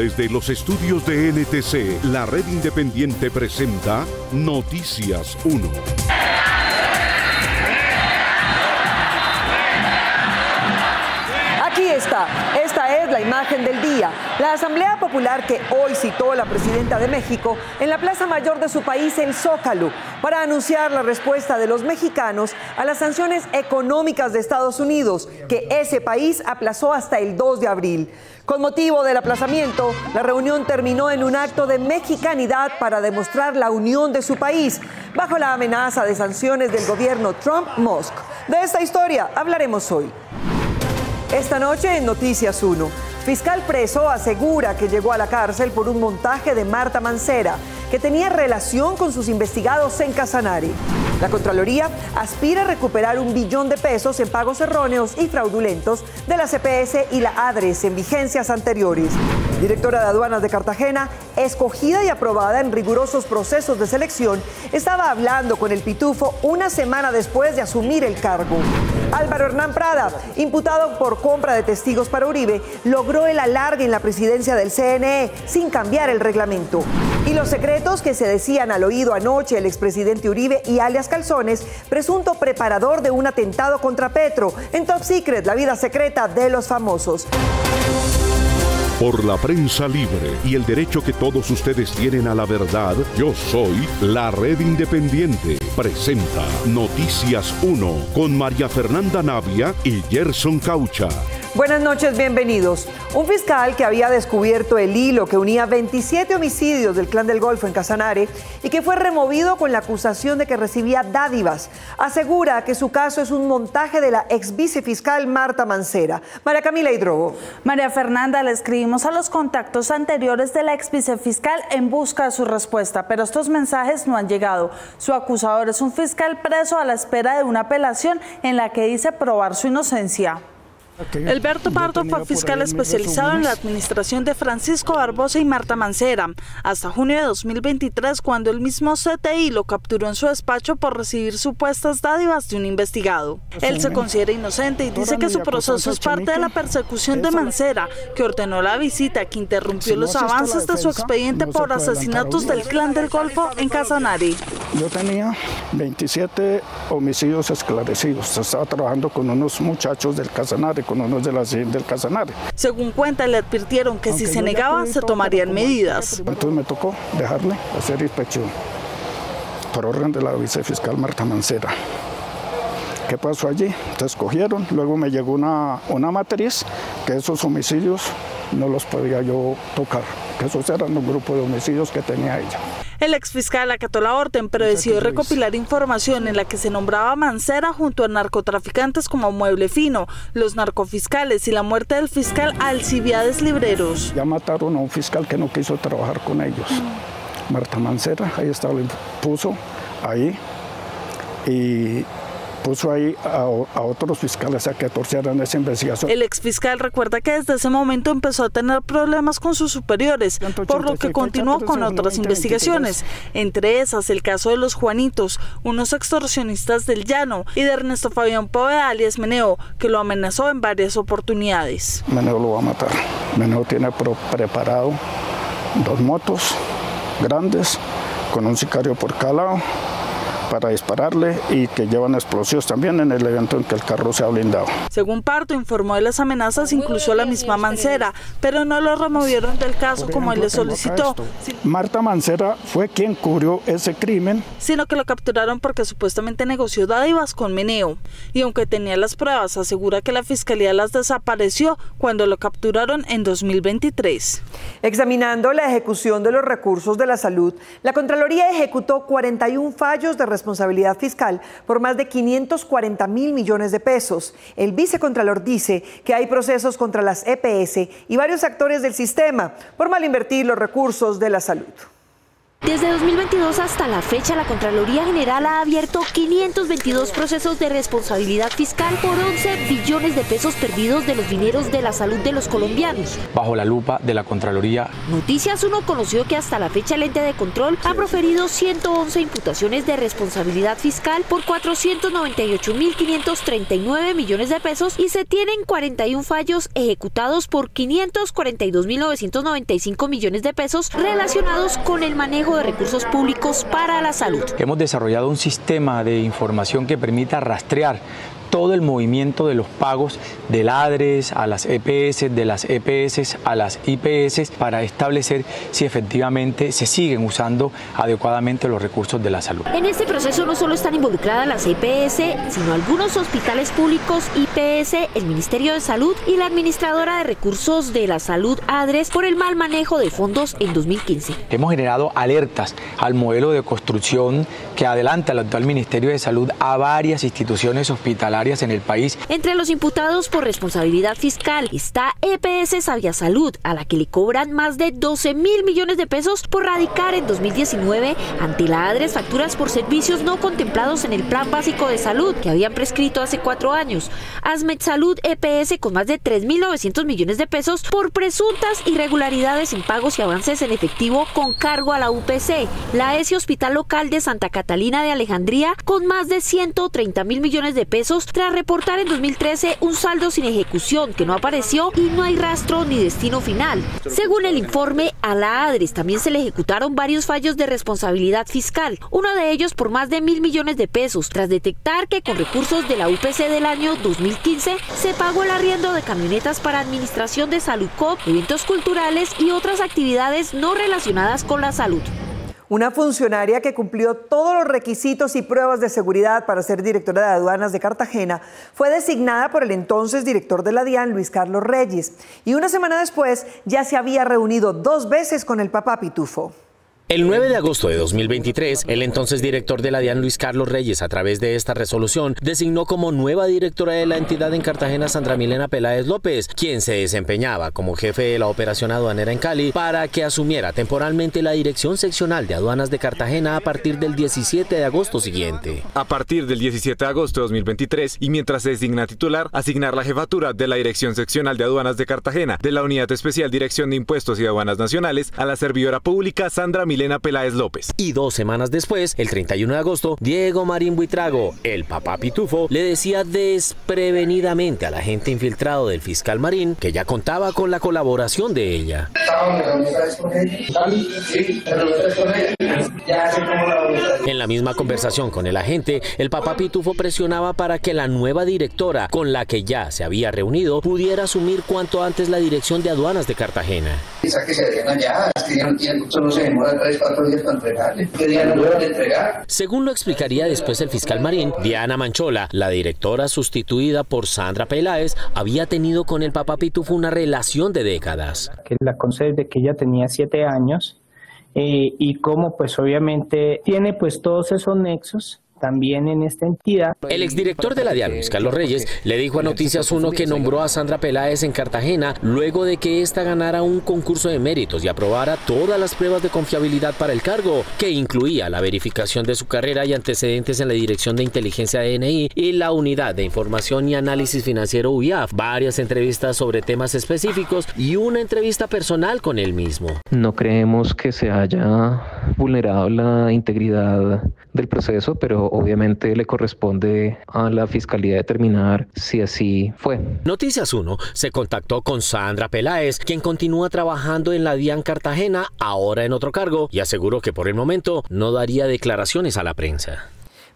Desde los estudios de NTC, la red independiente presenta Noticias 1. Aquí está. Esta es la imagen del día. La Asamblea Popular que hoy citó la presidenta de México en la plaza mayor de su país, el Zócalo, para anunciar la respuesta de los mexicanos a las sanciones económicas de Estados Unidos, que ese país aplazó hasta el 2 de abril. Con motivo del aplazamiento, la reunión terminó en un acto de mexicanidad para demostrar la unión de su país, bajo la amenaza de sanciones del gobierno Trump-Musk. De esta historia hablaremos hoy. Esta noche en Noticias 1, fiscal preso asegura que llegó a la cárcel por un montaje de Marta Mancera, que tenía relación con sus investigados en Casanare. La Contraloría aspira a recuperar $1 billón en pagos erróneos y fraudulentos de la CPS y la ADRES en vigencias anteriores. Directora de Aduanas de Cartagena, escogida y aprobada en rigurosos procesos de selección, estaba hablando con el Pitufo una semana después de asumir el cargo. Álvaro Hernán Prada, imputado por compra de testigos para Uribe, logró el alargue en la presidencia del CNE sin cambiar el reglamento. Y los secretos que se decían al oído anoche el expresidente Uribe y alias Calzones, presunto preparador de un atentado contra Petro, en Top Secret, la vida secreta de los famosos. Por la prensa libre y el derecho que todos ustedes tienen a la verdad, yo soy la Red Independiente. Presenta Noticias 1 con María Fernanda Navia y Gerson Caucha. Buenas noches, bienvenidos. Un fiscal que había descubierto el hilo que unía 27 homicidios del Clan del Golfo en Casanare y que fue removido con la acusación de que recibía dádivas, asegura que su caso es un montaje de la ex vicefiscal Marta Mancera. María Camila Hidrogo. María Fernanda, le escribimos a los contactos anteriores de la ex vicefiscal en busca de su respuesta, pero estos mensajes no han llegado. Su acusador es un fiscal preso a la espera de una apelación en la que dice probar su inocencia. Alberto Pardo fue fiscal especializado en la administración de Francisco Barbosa y Marta Mancera, hasta junio de 2023, cuando el mismo CTI lo capturó en su despacho por recibir supuestas dádivas de un investigado. Él se considera inocente y dice que su proceso es parte de la persecución de Mancera, que ordenó la visita que interrumpió los avances de su expediente por asesinatos del Clan del Golfo en Casanare. Yo tenía 27 homicidios esclarecidos. Estaba trabajando con unos muchachos del Casanare, con unos de la CIN del Casanare. Según cuenta, le advirtieron que si se negaba, se tomarían medidas. Entonces me tocó dejarle hacer inspección por orden de la vicefiscal Marta Mancera. ¿Qué pasó allí? Entonces cogieron, luego me llegó una matriz que esos homicidios no los podía yo tocar, que esos eran un grupo de homicidios que tenía ella. El exfiscal acató la orden, pero decidió recopilar información en la que se nombraba a Mancera junto a narcotraficantes como Mueble Fino, los narcofiscales y la muerte del fiscal Alcibiades Libreros. Ya mataron a un fiscal que no quiso trabajar con ellos. Marta Mancera, ahí estaba, puso ahí y puso ahí a otros fiscales a que torcieran esa investigación. El exfiscal recuerda que desde ese momento empezó a tener problemas con sus superiores, por lo que continuó con otras investigaciones, entre esas el caso de los Juanitos, unos extorsionistas del Llano, y de Ernesto Fabián Poveda, alias Meneo, que lo amenazó en varias oportunidades. Meneo lo va a matar. Meneo tiene preparado 2 motos grandes con un sicario por cada lado para dispararle y que llevan explosivos también en el evento en que el carro se ha blindado. Según Pardo, informó de las amenazas incluso a la misma Mancera, pero no lo removieron del caso como él le solicitó. Marta Mancera fue quien cubrió ese crimen, sino que lo capturaron porque supuestamente negoció dádivas con Meneo. Y aunque tenía las pruebas, asegura que la fiscalía las desapareció cuando lo capturaron en 2023. Examinando la ejecución de los recursos de la salud, la Contraloría ejecutó 41 fallos de responsabilidad fiscal por más de 540.000 millones de pesos. El vicecontralor dice que hay procesos contra las EPS y varios actores del sistema por mal invertir los recursos de la salud. Desde 2022 hasta la fecha, la Contraloría General ha abierto 522 procesos de responsabilidad fiscal por 11 billones de pesos perdidos de los dineros de la salud de los colombianos. Bajo la lupa de la Contraloría. Noticias 1 conoció que hasta la fecha el ente de control ha proferido 111 imputaciones de responsabilidad fiscal por 498.539 millones de pesos y se tienen 41 fallos ejecutados por 542.995 millones de pesos relacionados con el manejo de recursos públicos para la salud. Hemos desarrollado un sistema de información que permita rastrear todo el movimiento de los pagos del ADRES a las EPS, de las EPS a las IPS, para establecer si efectivamente se siguen usando adecuadamente los recursos de la salud. En este proceso no solo están involucradas las EPS, sino algunos hospitales públicos, IPS, el Ministerio de Salud y la Administradora de Recursos de la Salud, ADRES, por el mal manejo de fondos en 2015. Hemos generado alertas al modelo de construcción que adelanta el actual Ministerio de Salud a varias instituciones hospitalarias en el país. Entre los imputados por responsabilidad fiscal está EPS Sabia Salud, a la que le cobran más de 12.000 millones de pesos por radicar en 2019 ante la ADRES facturas por servicios no contemplados en el Plan Básico de Salud que habían prescrito hace 4 años. Asmed Salud EPS con más de 3.900 millones de pesos por presuntas irregularidades en pagos y avances en efectivo con cargo a la UPC. La ESI Hospital Local de Santa Catalina de Alejandría con más de 130.000 millones de pesos tras reportar en 2013 un saldo sin ejecución que no apareció y no hay rastro ni destino final. Según el informe, a la ADRES también se le ejecutaron varios fallos de responsabilidad fiscal, uno de ellos por más de 1.000 millones de pesos, tras detectar que con recursos de la UPC del año 2015 se pagó el arriendo de camionetas para administración de Saludcop, eventos culturales y otras actividades no relacionadas con la salud. Una funcionaria que cumplió todos los requisitos y pruebas de seguridad para ser directora de aduanas de Cartagena fue designada por el entonces director de la DIAN, Luis Carlos Reyes, y una semana después ya se había reunido 2 veces con el papá Pitufo. El 9 de agosto de 2023, el entonces director de la DIAN, Luis Carlos Reyes, a través de esta resolución, designó como nueva directora de la entidad en Cartagena Sandra Milena Peláez López, quien se desempeñaba como jefe de la operación aduanera en Cali, para que asumiera temporalmente la dirección seccional de aduanas de Cartagena a partir del 17 de agosto siguiente. A partir del 17 de agosto de 2023, y mientras se designa titular, asignar la jefatura de la dirección seccional de aduanas de Cartagena, de la Unidad Especial Dirección de Impuestos y Aduanas Nacionales, a la servidora pública Sandra Milena Peláez López. Y 2 semanas después, el 31 de agosto, Diego Marín Buitrago, el papá Pitufo, le decía desprevenidamente al agente infiltrado del fiscal Marín que ya contaba con la colaboración de ella. En la misma conversación con el agente, el papá Pitufo presionaba para que la nueva directora, con la que ya se había reunido, pudiera asumir cuanto antes la dirección de aduanas de Cartagena. Según lo explicaría después el fiscal Marín, Diana Manchola, la directora sustituida por Sandra Peláez, había tenido con el papá Pitufo una relación de décadas. Que la concede de que ella tenía 7 años y como pues obviamente tiene pues todos esos nexos también en esta entidad. El exdirector de la DIAN, Luis Carlos Reyes, le dijo a Noticias 1 que nombró a Sandra Peláez en Cartagena luego de que ésta ganara un concurso de méritos y aprobara todas las pruebas de confiabilidad para el cargo, que incluía la verificación de su carrera y antecedentes en la Dirección de Inteligencia DNI y la Unidad de Información y Análisis Financiero UIAF, varias entrevistas sobre temas específicos y una entrevista personal con él mismo. No creemos que se haya vulnerado la integridad del proceso, pero obviamente le corresponde a la Fiscalía determinar si así fue. Noticias 1 se contactó con Sandra Peláez, quien continúa trabajando en la DIAN Cartagena, ahora en otro cargo, y aseguró que por el momento no daría declaraciones a la prensa.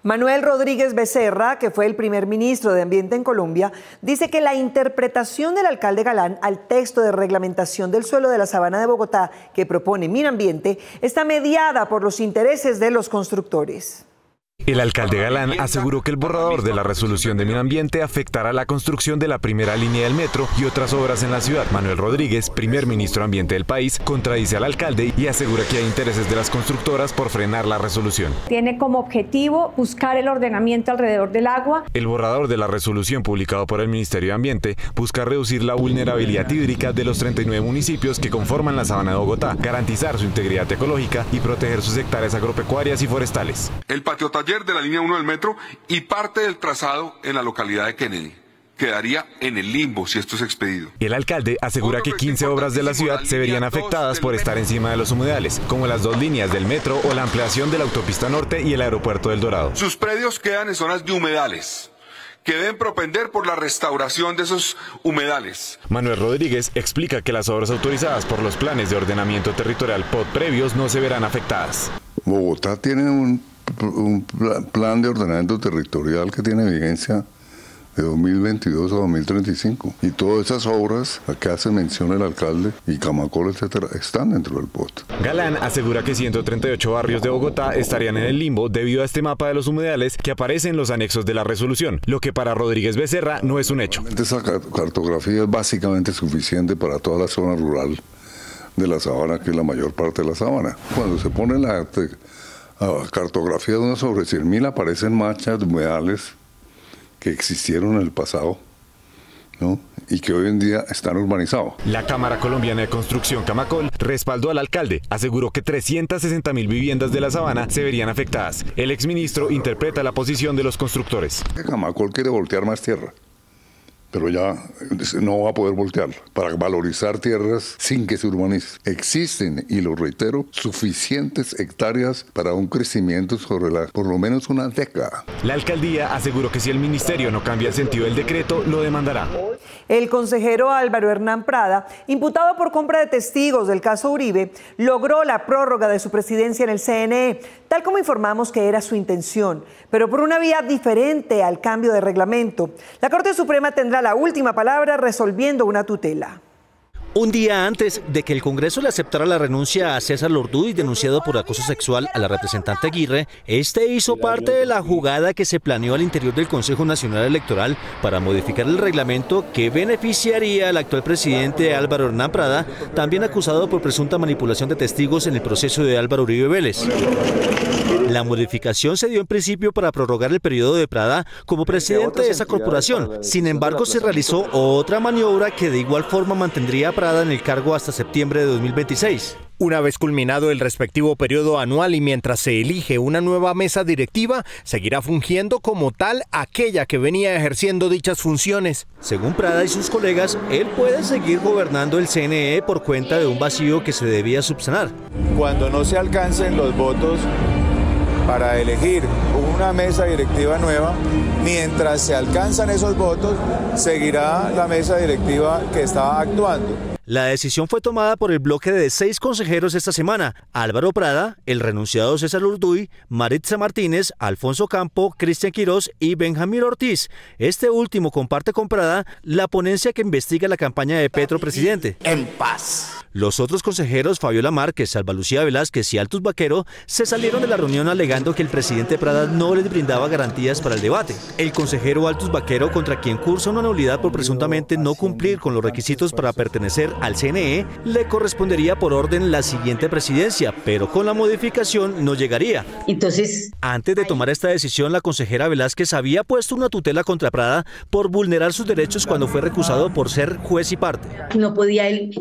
Manuel Rodríguez Becerra, que fue el primer ministro de Ambiente en Colombia, dice que la interpretación del alcalde Galán al texto de reglamentación del suelo de la Sabana de Bogotá que propone Minambiente está mediada por los intereses de los constructores. El alcalde Galán aseguró que el borrador de la resolución de medio ambiente afectará la construcción de la primera línea del metro y otras obras en la ciudad. Manuel Rodríguez, primer ministro de Ambiente del país, contradice al alcalde y asegura que hay intereses de las constructoras por frenar la resolución. Tiene como objetivo buscar el ordenamiento alrededor del agua. El borrador de la resolución publicado por el Ministerio de Ambiente busca reducir la vulnerabilidad hídrica de los 39 municipios que conforman la Sabana de Bogotá, garantizar su integridad ecológica y proteger sus hectáreas agropecuarias y forestales. El patio taller de la línea 1 del metro y parte del trazado en la localidad de Kennedy quedaría en el limbo si esto es expedido. El alcalde asegura que 15 obras de la ciudad se verían afectadas por estar encima de los humedales, como las 2 líneas del metro o la ampliación de la autopista norte y el aeropuerto del Dorado. Sus predios quedan en zonas de humedales que deben propender por la restauración de esos humedales. Manuel Rodríguez explica que las obras autorizadas por los planes de ordenamiento territorial POT previos no se verán afectadas. Bogotá tiene un plan de ordenamiento territorial que tiene vigencia de 2022 a 2035 y todas esas obras a que hace mención el alcalde y Camacol, etcétera, están dentro del POT. Galán asegura que 138 barrios de Bogotá estarían en el limbo debido a este mapa de los humedales que aparece en los anexos de la resolución, lo que para Rodríguez Becerra no es un hecho. Esa cartografía es básicamente suficiente para toda la zona rural de la sabana, que es la mayor parte de la sabana. Cuando se pone la cartografía de unas sobre 100.000 aparecen manchas de humedales que existieron en el pasado, ¿no? Y que hoy en día están urbanizados. La Cámara Colombiana de Construcción Camacol respaldó al alcalde, aseguró que 360.000 viviendas de la sabana se verían afectadas. El exministro interpreta la posición de los constructores. Camacol quiere voltear más tierra, pero ya no va a poder voltearla para valorizar tierras sin que se urbanice. Existen, y lo reitero, suficientes hectáreas para un crecimiento sobre por lo menos una década. La alcaldía aseguró que si el ministerio no cambia el sentido del decreto, lo demandará. El consejero Álvaro Hernán Prada, imputado por compra de testigos del caso Uribe, logró la prórroga de su presidencia en el CNE, tal como informamos que era su intención, pero por una vía diferente al cambio de reglamento. La Corte Suprema tendrá la última palabra resolviendo una tutela. Un día antes de que el Congreso le aceptara la renuncia a César Lorduy, denunciado por acoso sexual a la representante Aguirre, este hizo parte de la jugada que se planeó al interior del Consejo Nacional Electoral para modificar el reglamento que beneficiaría al actual presidente Álvaro Hernán Prada, también acusado por presunta manipulación de testigos en el proceso de Álvaro Uribe Vélez. La modificación se dio en principio para prorrogar el periodo de Prada como presidente de esa corporación. Sin embargo, se realizó otra maniobra que de igual forma mantendría a Prada en el cargo hasta septiembre de 2026. Una vez culminado el respectivo periodo anual y mientras se elige una nueva mesa directiva, seguirá fungiendo como tal aquella que venía ejerciendo dichas funciones. Según Prada y sus colegas, él puede seguir gobernando el CNE por cuenta de un vacío que se debía subsanar. Cuando no se alcancen los votos para elegir una mesa directiva nueva, mientras se alcanzan esos votos, seguirá la mesa directiva que está actuando. La decisión fue tomada por el bloque de 6 consejeros esta semana: Álvaro Prada, el renunciado César Lorduy, Maritza Martínez, Alfonso Campo, Cristian Quirós y Benjamín Ortiz. Este último comparte con Prada la ponencia que investiga la campaña de Petro presidente. En paz. Los otros consejeros, Fabiola Márquez, Alba Lucía Velázquez y Altus Vaquero, se salieron de la reunión alegando que el presidente Prada no les brindaba garantías para el debate. El consejero Altus Vaquero, contra quien cursa una nulidad por presuntamente no cumplir con los requisitos para pertenecer al CNE, le correspondería por orden la siguiente presidencia, pero con la modificación no llegaría. Entonces, antes de tomar esta decisión, la consejera Velázquez había puesto una tutela contra Prada por vulnerar sus derechos cuando fue recusado por ser juez y parte. No podía él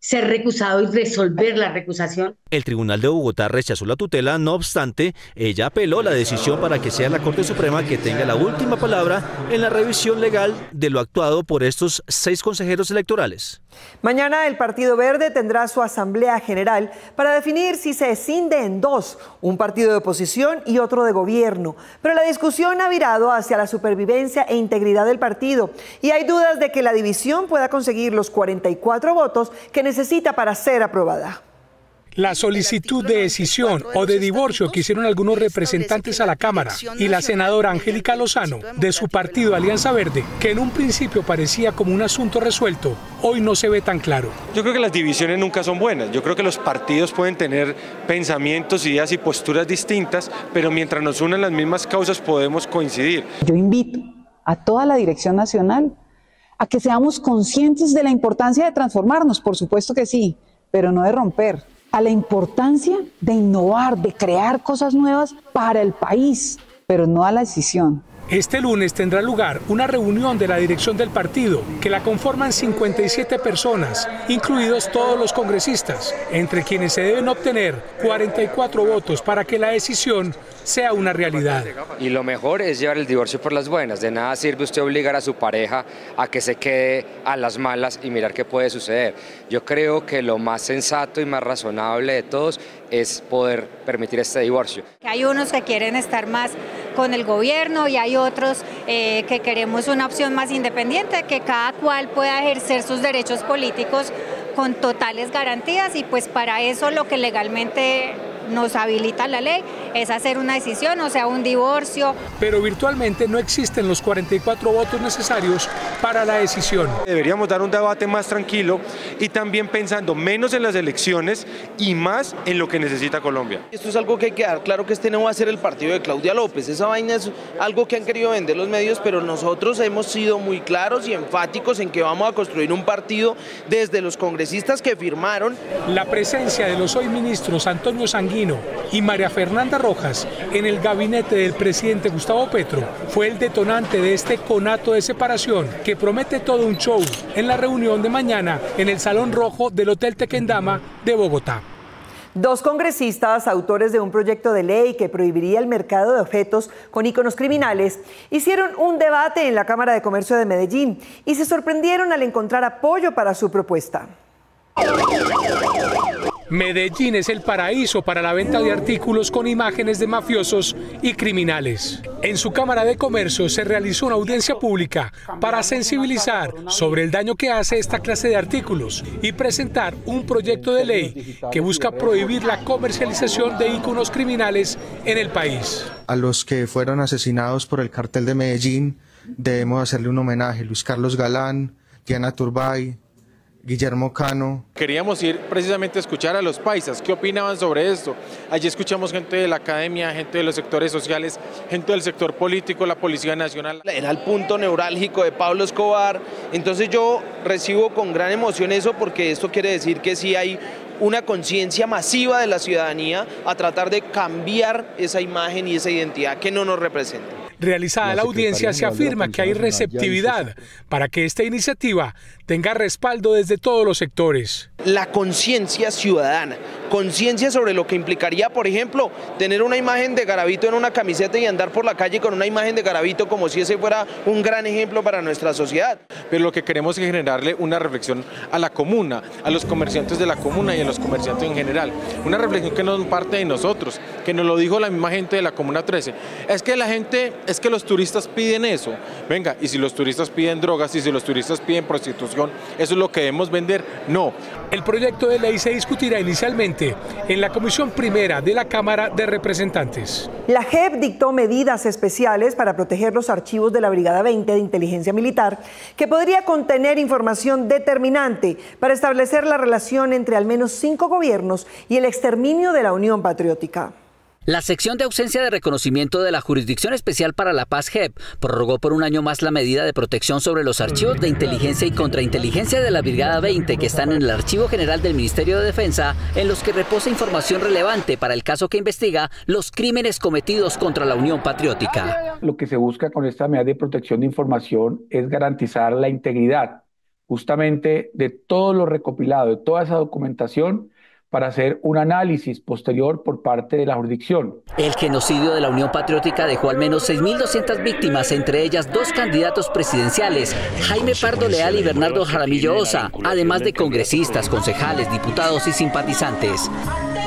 ser recusado y resolver la recusación. El Tribunal de Bogotá rechazó la tutela, no obstante, ella apeló la decisión para que sea la Corte Suprema que tenga la última palabra en la revisión legal de lo actuado por estos 6 consejeros electorales. Mañana el Partido Verde tendrá su asamblea general para definir si se escinde en 2, un partido de oposición y otro de gobierno. Pero la discusión ha virado hacia la supervivencia e integridad del partido y hay dudas de que la división pueda conseguir los 44 votos que necesita para ser aprobada. La solicitud de escisión o de divorcio que hicieron algunos representantes a la Cámara y la senadora Angélica Lozano de su partido Alianza Verde, que en un principio parecía como un asunto resuelto, hoy no se ve tan claro. Yo creo que las divisiones nunca son buenas. Yo creo que los partidos pueden tener pensamientos, ideas y posturas distintas, pero mientras nos unan las mismas causas podemos coincidir. Yo invito a toda la dirección nacional a que seamos conscientes de la importancia de transformarnos, por supuesto que sí, pero no de romper. A la importancia de innovar, de crear cosas nuevas para el país, pero no a la escisión. Este lunes tendrá lugar una reunión de la dirección del partido, que la conforman 57 personas, incluidos todos los congresistas, entre quienes se deben obtener 44 votos para que la decisión sea una realidad. Y lo mejor es llevar el divorcio por las buenas. De nada sirve usted obligar a su pareja a que se quede a las malas y mirar qué puede suceder. Yo creo que lo más sensato y más razonable de todos es poder permitir este divorcio. Hay unos que quieren estar más con el gobierno y hay otros que queremos una opción más independiente, que cada cual pueda ejercer sus derechos políticos con totales garantías, y pues para eso lo que legalmente nos habilita la ley es hacer una decisión, o sea, un divorcio. Pero virtualmente no existen los 44 votos necesarios para la decisión. Deberíamos dar un debate más tranquilo y también pensando menos en las elecciones y más en lo que necesita Colombia. Esto es algo que hay que dar claro, que este no va a ser el partido de Claudia López. Esa vaina es algo que han querido vender los medios, pero nosotros hemos sido muy claros y enfáticos en que vamos a construir un partido desde los congresistas que firmaron. La presencia de los hoy ministros Antonio Sanguino y María Fernanda Rojas en el gabinete del presidente Gustavo Petro fue el detonante de este conato de separación que promete todo un show en la reunión de mañana en el Salón Rojo del Hotel Tequendama de Bogotá. Dos congresistas, autores de un proyecto de ley que prohibiría el mercado de objetos con íconos criminales, hicieron un debate en la Cámara de Comercio de Medellín y se sorprendieron al encontrar apoyo para su propuesta. Medellín es el paraíso para la venta de artículos con imágenes de mafiosos y criminales. En su Cámara de Comercio se realizó una audiencia pública para sensibilizar sobre el daño que hace esta clase de artículos y presentar un proyecto de ley que busca prohibir la comercialización de íconos criminales en el país. A los que fueron asesinados por el Cartel de Medellín debemos hacerle un homenaje. Luis Carlos Galán, Diana Turbay, Guillermo Cano. Queríamos ir precisamente a escuchar a los paisas, qué opinaban sobre esto. Allí escuchamos gente de la academia, gente de los sectores sociales, gente del sector político, la Policía Nacional. Era el punto neurálgico de Pablo Escobar, entonces yo recibo con gran emoción eso, porque esto quiere decir que sí hay una conciencia masiva de la ciudadanía a tratar de cambiar esa imagen y esa identidad que no nos representa. Realizada la audiencia, se afirma que hay receptividad para que esta iniciativa tenga respaldo desde todos los sectores. La conciencia ciudadana, conciencia sobre lo que implicaría, por ejemplo, tener una imagen de Garavito en una camiseta y andar por la calle con una imagen de Garavito como si ese fuera un gran ejemplo para nuestra sociedad. Pero lo que queremos es generarle una reflexión a la comuna, a los comerciantes de la comuna y a los comerciantes en general. Una reflexión que no parte de nosotros, que nos lo dijo la misma gente de la Comuna 13. Es que los turistas piden eso. Venga, y si los turistas piden drogas, y si los turistas piden prostitución, ¿eso es lo que debemos vender? No. El proyecto de ley se discutirá inicialmente en la Comisión Primera de la Cámara de Representantes. La JEP dictó medidas especiales para proteger los archivos de la Brigada 20 de Inteligencia Militar, que podría contener información determinante para establecer la relación entre al menos 5 gobiernos y el exterminio de la Unión Patriótica. La sección de ausencia de reconocimiento de la Jurisdicción Especial para la Paz JEP prorrogó por un año más la medida de protección sobre los archivos de inteligencia y contrainteligencia de la Brigada 20 que están en el Archivo General del Ministerio de Defensa, en los que reposa información relevante para el caso que investiga los crímenes cometidos contra la Unión Patriótica. Lo que se busca con esta medida de protección de información es garantizar la integridad justamente de todo lo recopilado, de toda esa documentación, para hacer un análisis posterior por parte de la jurisdicción. El genocidio de la Unión Patriótica dejó al menos 6.200 víctimas, entre ellas 2 candidatos presidenciales, Jaime Pardo Leal y Bernardo Jaramillo Osa, además de congresistas, concejales, diputados y simpatizantes.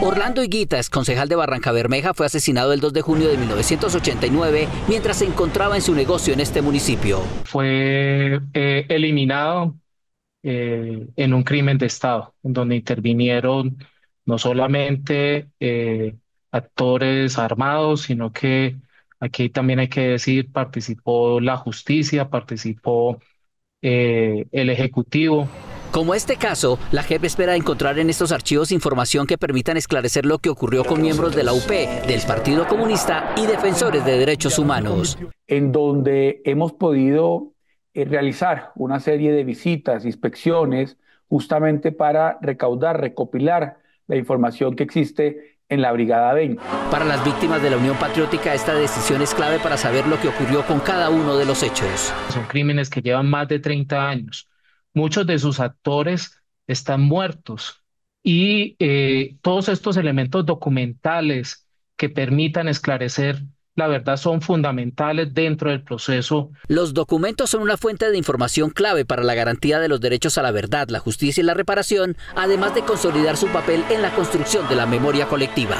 Orlando Higuita, concejal de Barrancabermeja, fue asesinado el 2 de junio de 1989 mientras se encontraba en su negocio en este municipio. Fue eliminado en un crimen de Estado, en donde intervinieron no solamente actores armados, sino que aquí también hay que decir, participó la justicia, participó el Ejecutivo. Como este caso, la JEP espera encontrar en estos archivos información que permitan esclarecer lo que ocurrió con miembros de la UP, del Partido Comunista y defensores de derechos humanos. En donde hemos podido realizar una serie de visitas, inspecciones, justamente para recaudar, recopilar la información que existe en la Brigada 20. Para las víctimas de la Unión Patriótica, esta decisión es clave para saber lo que ocurrió con cada uno de los hechos. Son crímenes que llevan más de 30 años. Muchos de sus actores están muertos y todos estos elementos documentales que permitan esclarecer la verdad son fundamentales dentro del proceso. Los documentos son una fuente de información clave para la garantía de los derechos a la verdad, la justicia y la reparación, además de consolidar su papel en la construcción de la memoria colectiva.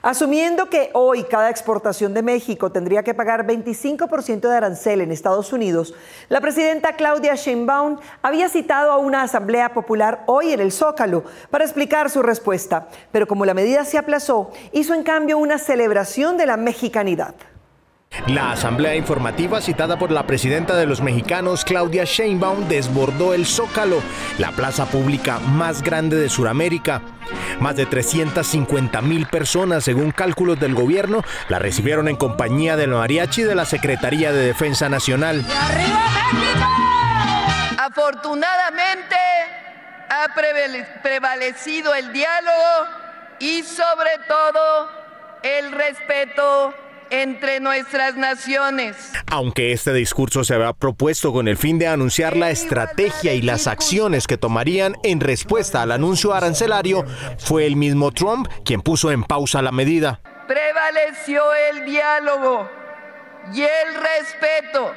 Asumiendo que hoy cada exportación de México tendría que pagar 25% de arancel en Estados Unidos, la presidenta Claudia Sheinbaum había citado a una asamblea popular hoy en el Zócalo para explicar su respuesta. Pero como la medida se aplazó, hizo en cambio una celebración de la mexicanidad. La asamblea informativa citada por la presidenta de los mexicanos, Claudia Sheinbaum, desbordó el Zócalo, la plaza pública más grande de Sudamérica. Más de 350,000 personas, según cálculos del gobierno, la recibieron en compañía del mariachi de la Secretaría de Defensa Nacional. ¡Arriba México! Afortunadamente ha prevalecido el diálogo y sobre todo el respeto entre nuestras naciones. Aunque este discurso se había propuesto con el fin de anunciar la estrategia y las acciones que tomarían en respuesta al anuncio arancelario, fue el mismo Trump quien puso en pausa la medida. Prevaleció el diálogo y el respeto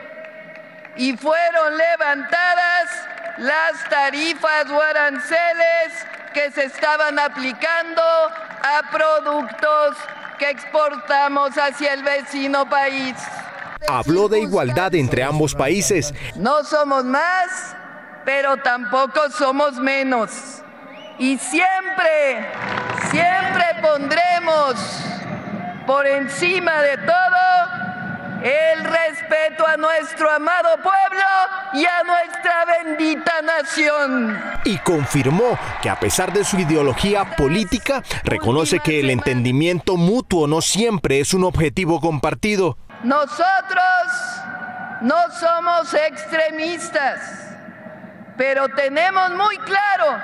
y fueron levantadas las tarifas o aranceles que se estaban aplicando a productos que exportamos hacia el vecino país. Habló de igualdad entre ambos países. No somos más, pero tampoco somos menos. Y siempre pondremos por encima de todo el respeto a nuestro amado pueblo y a nuestra bendita nación. Y confirmó que a pesar de su ideología política, reconoce que el entendimiento mutuo no siempre es un objetivo compartido. Nosotros no somos extremistas, pero tenemos muy claro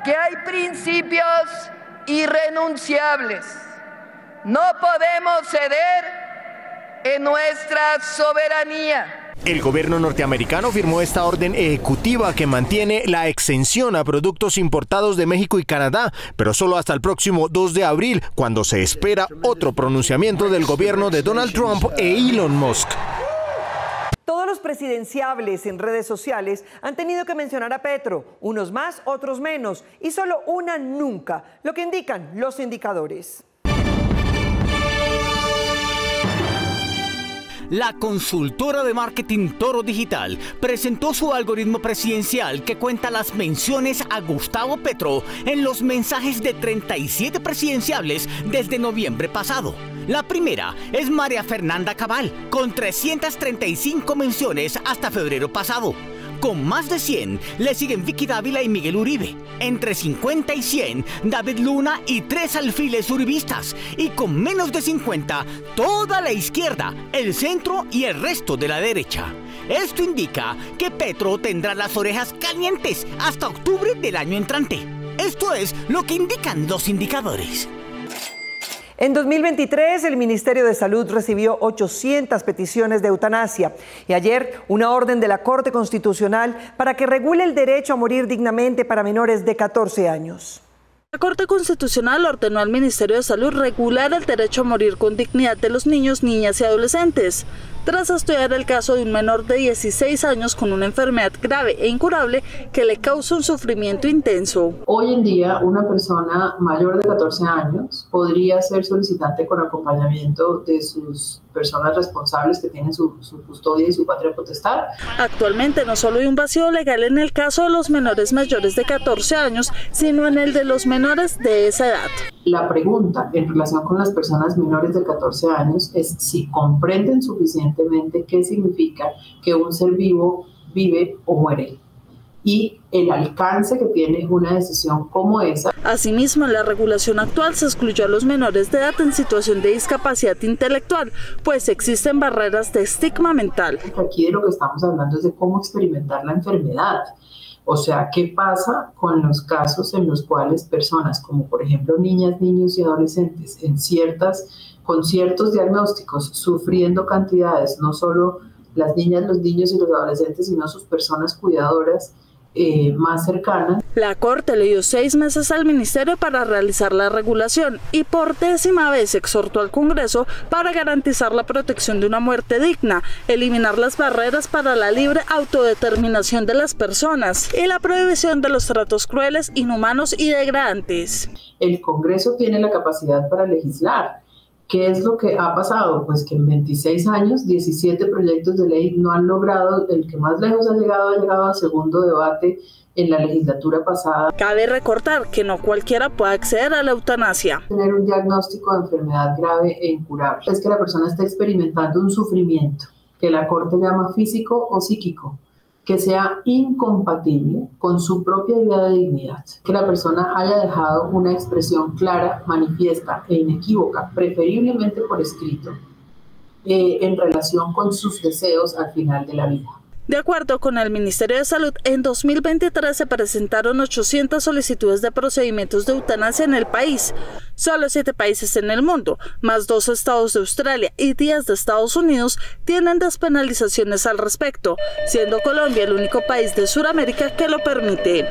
que hay principios irrenunciables. No podemos ceder en nuestra soberanía. El gobierno norteamericano firmó esta orden ejecutiva que mantiene la exención a productos importados de México y Canadá, pero solo hasta el próximo 2 de abril, cuando se espera otro pronunciamiento del gobierno de Donald Trump e Elon Musk. Todos los presidenciables en redes sociales han tenido que mencionar a Petro, unos más, otros menos, y solo una nunca, lo que indican los indicadores. La consultora de marketing Toro Digital presentó su algoritmo presidencial que cuenta las menciones a Gustavo Petro en los mensajes de 37 presidenciables desde noviembre pasado. La primera es María Fernanda Cabal, con 335 menciones hasta febrero pasado. Con más de 100, le siguen Vicky Dávila y Miguel Uribe. Entre 50 y 100, David Luna y 3 alfiles uribistas. Y con menos de 50, toda la izquierda, el centro y el resto de la derecha. Esto indica que Petro tendrá las orejas calientes hasta octubre del año entrante. Esto es lo que indican los indicadores. En 2023, el Ministerio de Salud recibió 800 peticiones de eutanasia y ayer una orden de la Corte Constitucional para que regule el derecho a morir dignamente para menores de 14 años. La Corte Constitucional ordenó al Ministerio de Salud regular el derecho a morir con dignidad de los niños, niñas y adolescentes. tras estudiar el caso de un menor de 16 años con una enfermedad grave e incurable que le causa un sufrimiento intenso. Hoy en día, una persona mayor de 14 años podría ser solicitante con acompañamiento de sus personas responsables que tienen su custodia y su patria potestad. Actualmente no solo hay un vacío legal en el caso de los menores mayores de 14 años, sino en el de los menores de esa edad. La pregunta en relación con las personas menores de 14 años es si comprenden suficientemente qué significa que un ser vivo vive o muere y el alcance que tiene una decisión como esa. Asimismo, en la regulación actual se excluyó a los menores de edad en situación de discapacidad intelectual, pues existen barreras de estigma mental. Aquí de lo que estamos hablando es de cómo experimentar la enfermedad. O sea, ¿qué pasa con los casos en los cuales personas como por ejemplo niñas, niños y adolescentes con ciertos diagnósticos sufriendo cantidades, no solo las niñas, los niños y los adolescentes, sino sus personas cuidadoras más cercanas? La Corte le dio 6 meses al Ministerio para realizar la regulación y por 10ª vez exhortó al Congreso para garantizar la protección de una muerte digna, eliminar las barreras para la libre autodeterminación de las personas y la prohibición de los tratos crueles, inhumanos y degradantes. El Congreso tiene la capacidad para legislar. ¿Qué es lo que ha pasado? Pues que en 26 años, 17 proyectos de ley no han logrado, el que más lejos ha llegado al segundo debate en la legislatura pasada. Cabe recordar que no cualquiera puede acceder a la eutanasia. Tener un diagnóstico de enfermedad grave e incurable es que la persona está experimentando un sufrimiento que la Corte llama físico o psíquico, que sea incompatible con su propia idea de dignidad, que la persona haya dejado una expresión clara, manifiesta e inequívoca, preferiblemente por escrito, en relación con sus deseos al final de la vida. De acuerdo con el Ministerio de Salud, en 2023 se presentaron 800 solicitudes de procedimientos de eutanasia en el país. Solo 7 países en el mundo, más 2 estados de Australia y 10 de Estados Unidos, tienen despenalizaciones al respecto, siendo Colombia el único país de Sudamérica que lo permite.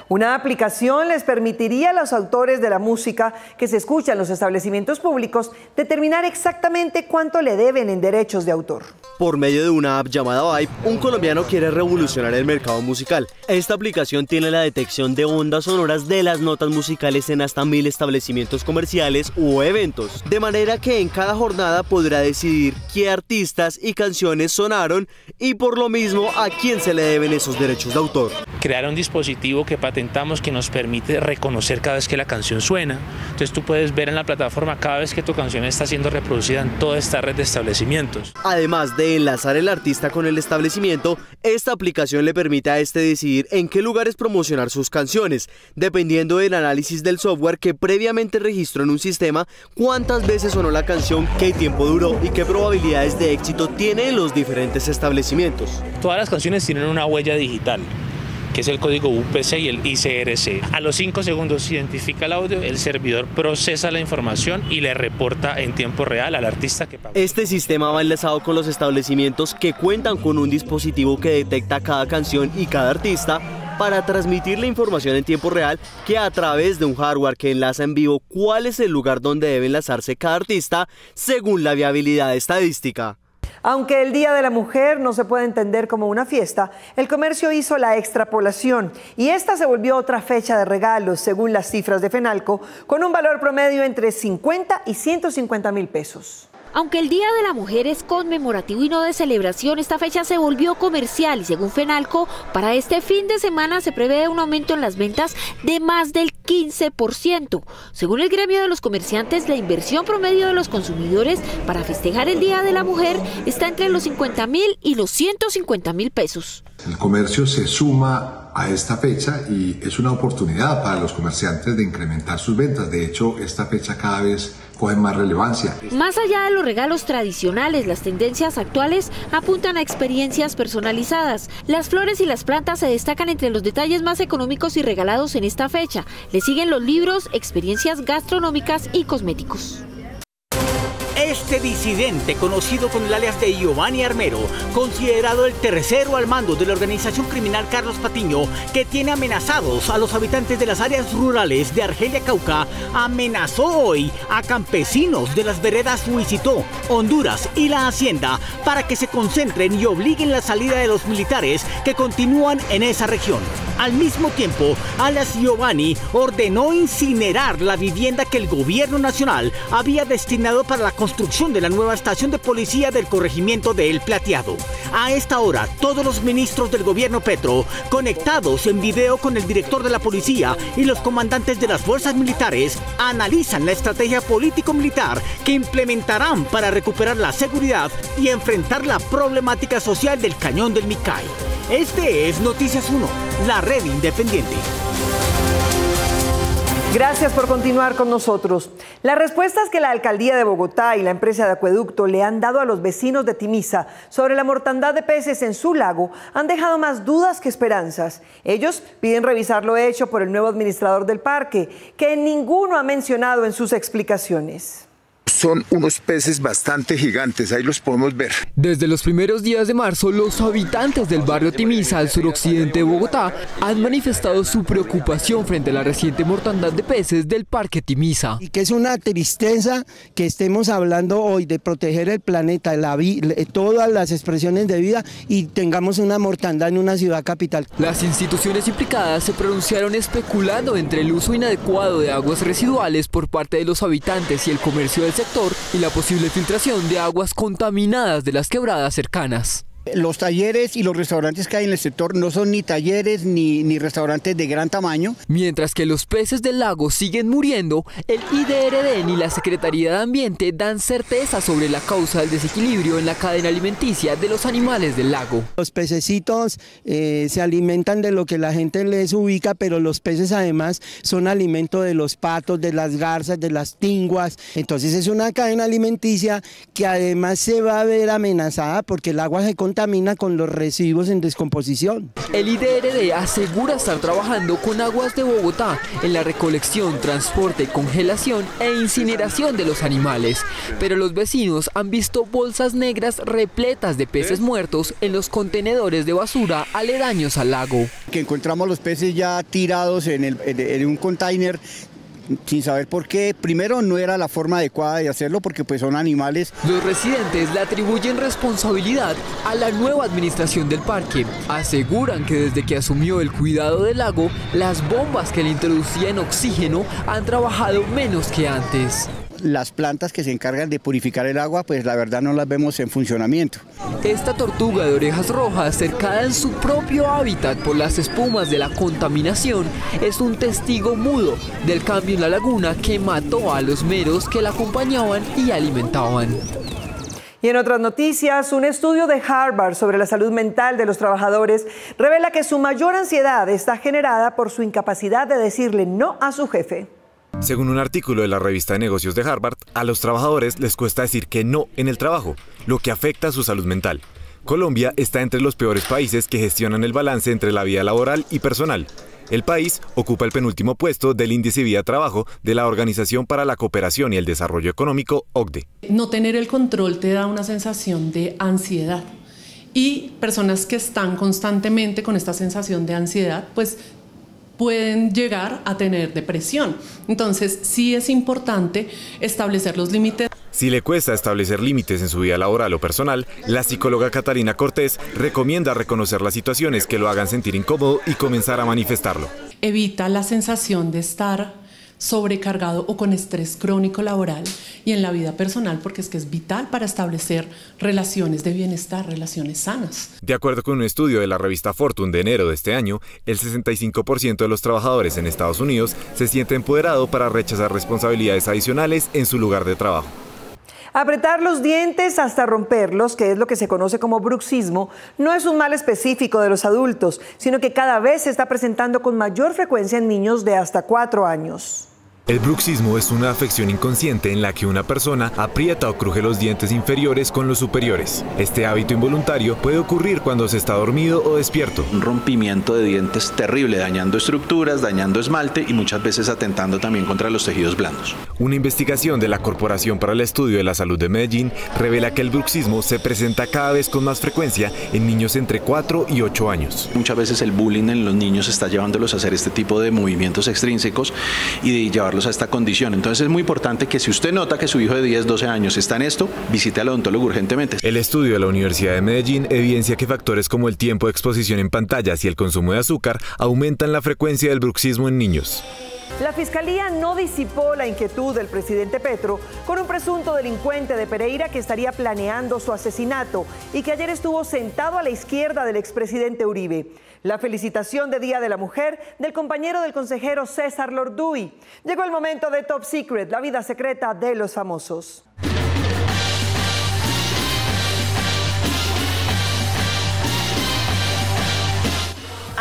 Una aplicación les permitiría a los autores de la música que se escucha en los establecimientos públicos determinar exactamente cuánto le deben en derechos de autor. Por medio de una app llamada Vibe, un colombiano quiere revolucionar el mercado musical. Esta aplicación tiene la detección de ondas sonoras de las notas musicales en hasta 1000 establecimientos comerciales u eventos, de manera que en cada jornada podrá decidir qué artistas y canciones sonaron y por lo mismo a quién se le deben esos derechos de autor. Crear un dispositivo que patentamos que nos permite reconocer cada vez que la canción suena. Entonces tú puedes ver en la plataforma cada vez que tu canción está siendo reproducida en toda esta red de establecimientos. Además de enlazar el artista con el establecimiento, esta aplicación le permite a este decidir en qué lugares promocionar sus canciones, dependiendo del análisis del software que previamente registró en un sistema cuántas veces sonó la canción, qué tiempo duró y qué probabilidades de éxito tiene en los diferentes establecimientos. Todas las canciones tienen una huella digital, que es el código UPC y el ICRC. A los 5 segundos se identifica el audio, el servidor procesa la información y le reporta en tiempo real al artista que pagó. Este sistema va enlazado con los establecimientos que cuentan con un dispositivo que detecta cada canción y cada artista para transmitir la información en tiempo real, que a través de un hardware que enlaza en vivo cuál es el lugar donde debe enlazarse cada artista según la viabilidad estadística. Aunque el Día de la Mujer no se puede entender como una fiesta, el comercio hizo la extrapolación y esta se volvió otra fecha de regalos, según las cifras de FENALCO, con un valor promedio entre 50 y 150 mil pesos. Aunque el Día de la Mujer es conmemorativo y no de celebración, esta fecha se volvió comercial y según FENALCO, para este fin de semana se prevé un aumento en las ventas de más del 15%. Según el gremio de los comerciantes, la inversión promedio de los consumidores para festejar el Día de la Mujer está entre los 50.000 y los 150.000 pesos. El comercio se suma a esta fecha y es una oportunidad para los comerciantes de incrementar sus ventas. De hecho, esta fecha cada vez coge más relevancia. Más allá de los regalos tradicionales, las tendencias actuales apuntan a experiencias personalizadas. Las flores y las plantas se destacan entre los detalles más económicos y regalados en esta fecha. Le siguen los libros, experiencias gastronómicas y cosméticos. Este disidente, conocido con el alias de Giovanni Armero, considerado el tercero al mando de la organización criminal Carlos Patiño, que tiene amenazados a los habitantes de las áreas rurales de Argelia, Cauca, amenazó hoy a campesinos de las veredas Huicitó, Honduras y La Hacienda para que se concentren y obliguen la salida de los militares que continúan en esa región. Al mismo tiempo, alias Giovanni ordenó incinerar la vivienda que el gobierno nacional había destinado para la construcción de la nueva estación de policía del corregimiento de El Plateado. A esta hora, todos los ministros del gobierno Petro, conectados en video con el director de la policía y los comandantes de las fuerzas militares, analizan la estrategia político-militar que implementarán para recuperar la seguridad y enfrentar la problemática social del Cañón del Micay. Este es Noticias 1, la red independiente. Gracias por continuar con nosotros. Las respuestas que la Alcaldía de Bogotá y la empresa de acueducto le han dado a los vecinos de Timisa sobre la mortandad de peces en su lago han dejado más dudas que esperanzas. Ellos piden revisar lo hecho por el nuevo administrador del parque, que ninguno ha mencionado en sus explicaciones. Son unos peces bastante gigantes, ahí los podemos ver. Desde los primeros días de marzo, los habitantes del barrio Timisa, al suroccidente de Bogotá, han manifestado su preocupación frente a la reciente mortandad de peces del Parque Timisa. Y que es una tristeza que estemos hablando hoy de proteger el planeta, todas las expresiones de vida, y tengamos una mortandad en una ciudad capital. Las instituciones implicadas se pronunciaron especulando entre el uso inadecuado de aguas residuales por parte de los habitantes y el comercio del sector y la posible filtración de aguas contaminadas de las quebradas cercanas. Los talleres y los restaurantes que hay en el sector no son ni talleres ni restaurantes de gran tamaño. Mientras que los peces del lago siguen muriendo, el IDRD ni la Secretaría de Ambiente dan certeza sobre la causa del desequilibrio en la cadena alimenticia de los animales del lago. Los pececitos se alimentan de lo que la gente les ubica, pero los peces además son alimento de los patos, de las garzas, de las tinguas. Entonces es una cadena alimenticia que además se va a ver amenazada porque el agua se contamina con los residuos en descomposición. El IDRD asegura estar trabajando con Aguas de Bogotá en la recolección, transporte, congelación e incineración de los animales, pero los vecinos han visto bolsas negras repletas de peces muertos en los contenedores de basura aledaños al lago. Que encontramos los peces ya tirados en un container, sin saber por qué. Primero, no era la forma adecuada de hacerlo porque pues son animales. Los residentes le atribuyen responsabilidad a la nueva administración del parque. Aseguran que desde que asumió el cuidado del lago, las bombas que le introducían oxígeno han trabajado menos que antes. Las plantas que se encargan de purificar el agua, pues la verdad no las vemos en funcionamiento. Esta tortuga de orejas rojas, cercada en su propio hábitat por las espumas de la contaminación, es un testigo mudo del cambio en la laguna que mató a los meros que la acompañaban y alimentaban. Y en otras noticias, un estudio de Harvard sobre la salud mental de los trabajadores revela que su mayor ansiedad está generada por su incapacidad de decirle no a su jefe. Según un artículo de la revista de negocios de Harvard, a los trabajadores les cuesta decir que no en el trabajo, lo que afecta a su salud mental. Colombia está entre los peores países que gestionan el balance entre la vida laboral y personal. El país ocupa el penúltimo puesto del índice vida-trabajo de la Organización para la Cooperación y el Desarrollo Económico, OCDE. No tener el control te da una sensación de ansiedad. Y personas que están constantemente con esta sensación de ansiedad, pues pueden llegar a tener depresión. Entonces, sí es importante establecer los límites. Si le cuesta establecer límites en su vida laboral o personal, la psicóloga Catalina Cortés recomienda reconocer las situaciones que lo hagan sentir incómodo y comenzar a manifestarlo. Evita la sensación de estar sobrecargado o con estrés crónico laboral y en la vida personal, porque es que es vital para establecer relaciones de bienestar, relaciones sanas. De acuerdo con un estudio de la revista Fortune de enero de este año, el 65% de los trabajadores en Estados Unidos se siente empoderado para rechazar responsabilidades adicionales en su lugar de trabajo. Apretar los dientes hasta romperlos, que es lo que se conoce como bruxismo, no es un mal específico de los adultos, sino que cada vez se está presentando con mayor frecuencia en niños de hasta 4 años. El bruxismo es una afección inconsciente en la que una persona aprieta o cruje los dientes inferiores con los superiores. Este hábito involuntario puede ocurrir cuando se está dormido o despierto. Un rompimiento de dientes terrible, dañando estructuras, dañando esmalte y muchas veces atentando también contra los tejidos blandos. Una investigación de la Corporación para el Estudio de la Salud de Medellín revela que el bruxismo se presenta cada vez con más frecuencia en niños entre 4 y 8 años. Muchas veces el bullying en los niños está llevándolos a hacer este tipo de movimientos extrínsecos y de llevarlos a esta condición. Entonces es muy importante que si usted nota que su hijo de 10, 12 años está en esto, visite al odontólogo urgentemente. El estudio de la Universidad de Medellín evidencia que factores como el tiempo de exposición en pantallas y el consumo de azúcar aumentan la frecuencia del bruxismo en niños. La Fiscalía no disipó la inquietud del presidente Petro con un presunto delincuente de Pereira que estaría planeando su asesinato y que ayer estuvo sentado a la izquierda del expresidente Uribe. La felicitación de Día de la Mujer del compañero del consejero César Lorduy. Llegó el momento de Top Secret, la vida secreta de los famosos.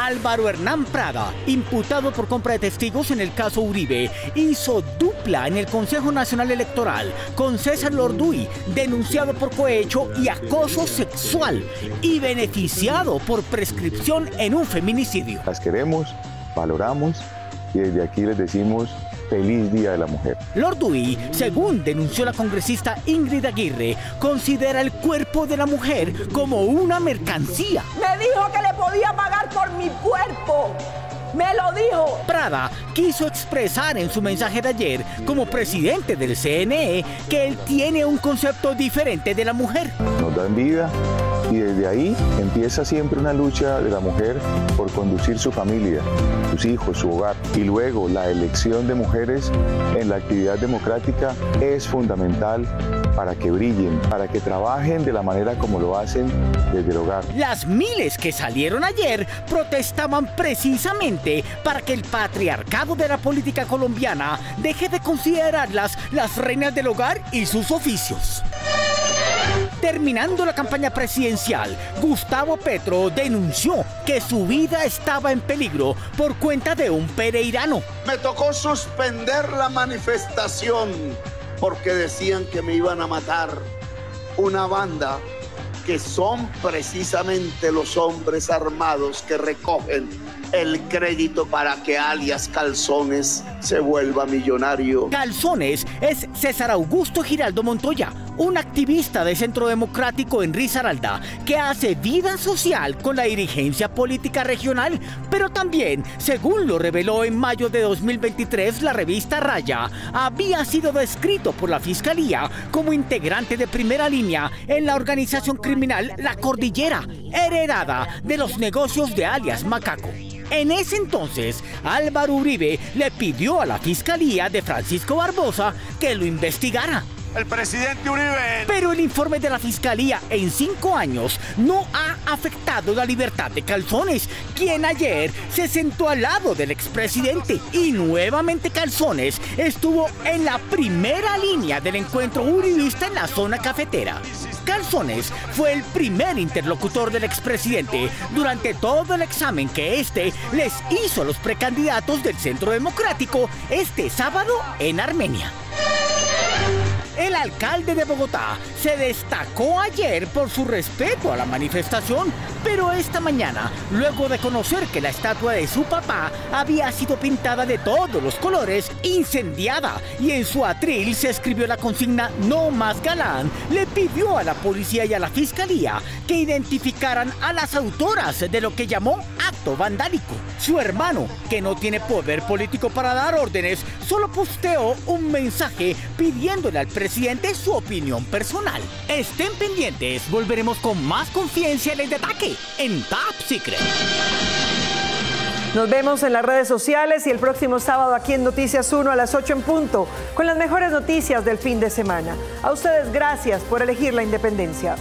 Álvaro Hernán Prada, imputado por compra de testigos en el caso Uribe, hizo dupla en el Consejo Nacional Electoral con César Lorduy, denunciado por cohecho y acoso sexual y beneficiado por prescripción en un feminicidio. Las queremos, valoramos y desde aquí les decimos feliz Día de la Mujer. Lorduy, según denunció la congresista Ingrid Aguirre, considera el cuerpo de la mujer como una mercancía. Me dijo que le podía pagar por mi cuerpo. ¡Me lo dijo! Prada quiso expresar en su mensaje de ayer, como presidente del CNE, que él tiene un concepto diferente de la mujer. Nos dan vida y desde ahí empieza siempre una lucha de la mujer por conducir su familia, sus hijos, su hogar. Y luego la elección de mujeres en la actividad democrática es fundamental para que brillen, para que trabajen de la manera como lo hacen desde el hogar. Las miles que salieron ayer protestaban precisamente para que el patriarcado de la política colombiana deje de considerarlas las reinas del hogar y sus oficios. Terminando la campaña presidencial, Gustavo Petro denunció que su vida estaba en peligro por cuenta de un pereirano. Me tocó suspender la manifestación porque decían que me iban a matar una banda que son precisamente los hombres armados que recogen el crédito para que alias Calzones se vuelva millonario. Calzones es César Augusto Giraldo Montoya, un activista de Centro Democrático en Risaralda que hace vida social con la dirigencia política regional, pero también, según lo reveló en mayo de 2023 la revista Raya, había sido descrito por la Fiscalía como integrante de primera línea en la organización criminal La Cordillera, heredada de los negocios de alias Macaco. En ese entonces, Álvaro Uribe le pidió a la Fiscalía de Francisco Barbosa que lo investigara. El presidente Uribe. Pero el informe de la Fiscalía en 5 años no ha afectado la libertad de Calzones, quien ayer se sentó al lado del expresidente y nuevamente Calzones estuvo en la primera línea del encuentro uribista en la zona cafetera. Calzones fue el primer interlocutor del expresidente durante todo el examen que este les hizo a los precandidatos del Centro Democrático este sábado en Armenia. El alcalde de Bogotá se destacó ayer por su respeto a la manifestación, pero esta mañana, luego de conocer que la estatua de su papá había sido pintada de todos los colores, incendiada, y en su atril se escribió la consigna "No más Galán", le pidió a la policía y a la fiscalía que identificaran a las autoras de lo que llamó acto vandálico. Su hermano, que no tiene poder político para dar órdenes, solo posteó un mensaje pidiéndole al presidente su opinión personal. Estén pendientes, volveremos con más Confidenciales de Ataque en Top Secret. Nos vemos en las redes sociales y el próximo sábado aquí en Noticias 1 a las 8 en punto, con las mejores noticias del fin de semana. A ustedes, gracias por elegir la independencia.